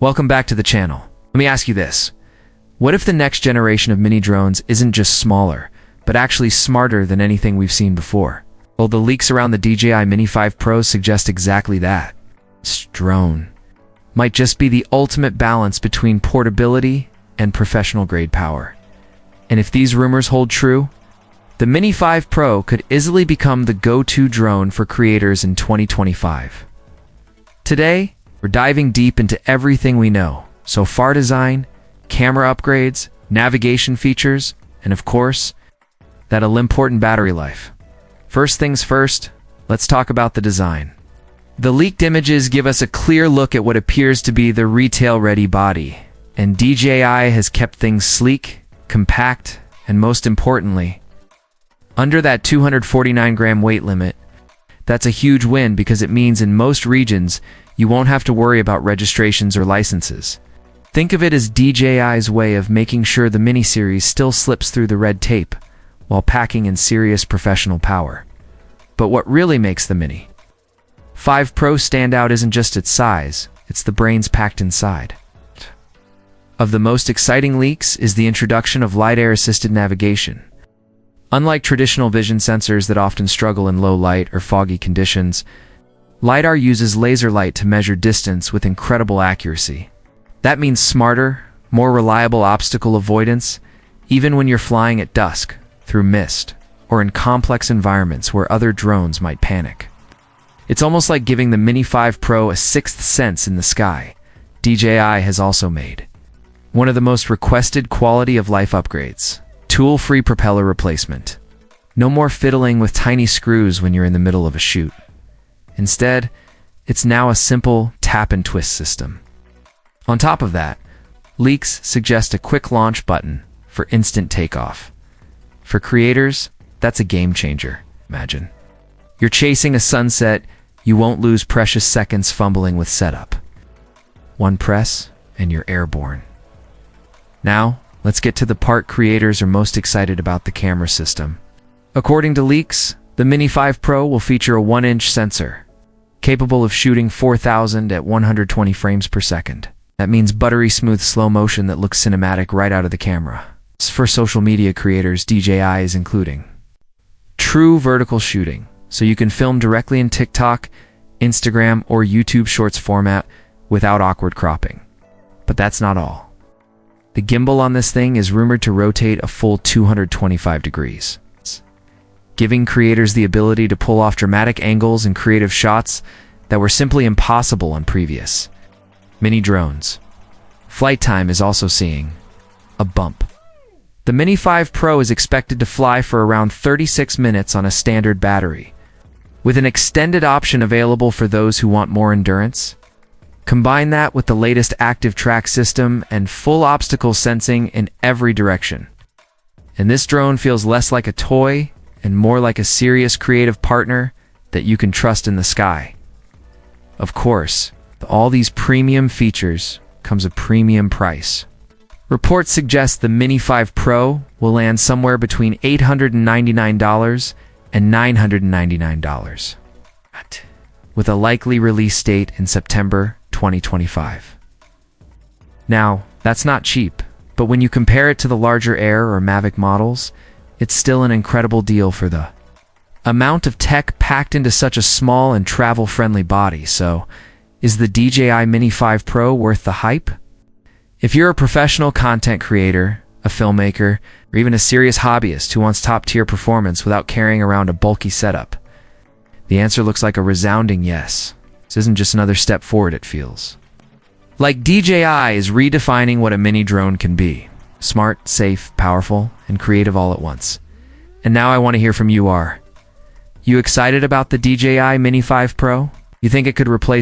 Welcome back to the channel. Let me ask you this. What if the next generation of mini drones isn't just smaller, but actually smarter than anything we've seen before? Well, the leaks around the DJI Mini 5 Pro suggest exactly that. This drone might just be the ultimate balance between portability and professional-grade power. And if these rumors hold true, the Mini 5 Pro could easily become the go-to drone for creators in 2025. Today, we're diving deep into everything we know so far: design, camera upgrades, navigation features, and of course, that all-important battery life. First things first, let's talk about the design. The leaked images give us a clear look at what appears to be the retail-ready body, and DJI has kept things sleek, compact, and most importantly, under that 249-gram weight limit. That's a huge win because it means in most regions, you won't have to worry about registrations or licenses. Think of it as DJI's way of making sure the Mini series still slips through the red tape while packing in serious professional power. But what really makes the Mini 5 Pro stand out isn't just its size, it's the brains packed inside. Of the most exciting leaks is the introduction of Lidar-assisted navigation. Unlike traditional vision sensors that often struggle in low light or foggy conditions, Lidar uses laser light to measure distance with incredible accuracy. That means smarter, more reliable obstacle avoidance, even when you're flying at dusk, through mist, or in complex environments where other drones might panic. It's almost like giving the Mini 5 Pro a sixth sense in the sky. DJI has also made one of the most requested quality of life upgrades: tool-free propeller replacement. No more fiddling with tiny screws when you're in the middle of a shoot. Instead, it's now a simple tap-and-twist system. On top of that, leaks suggest a quick launch button for instant takeoff. For creators, that's a game changer. Imagine you're chasing a sunset, you won't lose precious seconds fumbling with setup. One press, and you're airborne. Now, let's get to the part creators are most excited about: the camera system. According to leaks, the Mini 5 Pro will feature a 1-inch sensor, capable of shooting 4,000 at 120 frames per second. That means buttery smooth slow motion that looks cinematic right out of the camera. For social media creators, DJI is including true vertical shooting, so you can film directly in TikTok, Instagram, or YouTube Shorts format without awkward cropping. But that's not all. The gimbal on this thing is rumored to rotate a full 225 degrees, giving creators the ability to pull off dramatic angles and creative shots that were simply impossible on previous Mini drones. Flight time is also seeing a bump. The Mini 5 Pro is expected to fly for around 36 minutes on a standard battery, with an extended option available for those who want more endurance. Combine that with the latest ActiveTrack system and full obstacle sensing in every direction, and this drone feels less like a toy and more like a serious creative partner that you can trust in the sky. Of course, with all these premium features comes a premium price. Reports suggest the Mini 5 Pro will land somewhere between $899 and $999, with a likely release date in September 2025. Now, that's not cheap, but when you compare it to the larger Air or Mavic models, it's still an incredible deal for the amount of tech packed into such a small and travel-friendly body. So, is the DJI Mini 5 Pro worth the hype? If you're a professional content creator, a filmmaker, or even a serious hobbyist who wants top-tier performance without carrying around a bulky setup, the answer looks like a resounding yes. This isn't just another step forward, it feels like DJI is redefining what a mini drone can be: smart, safe, powerful, and creative all at once. And now I want to hear from you. Are you excited about the DJI Mini 5 Pro? You think it could replace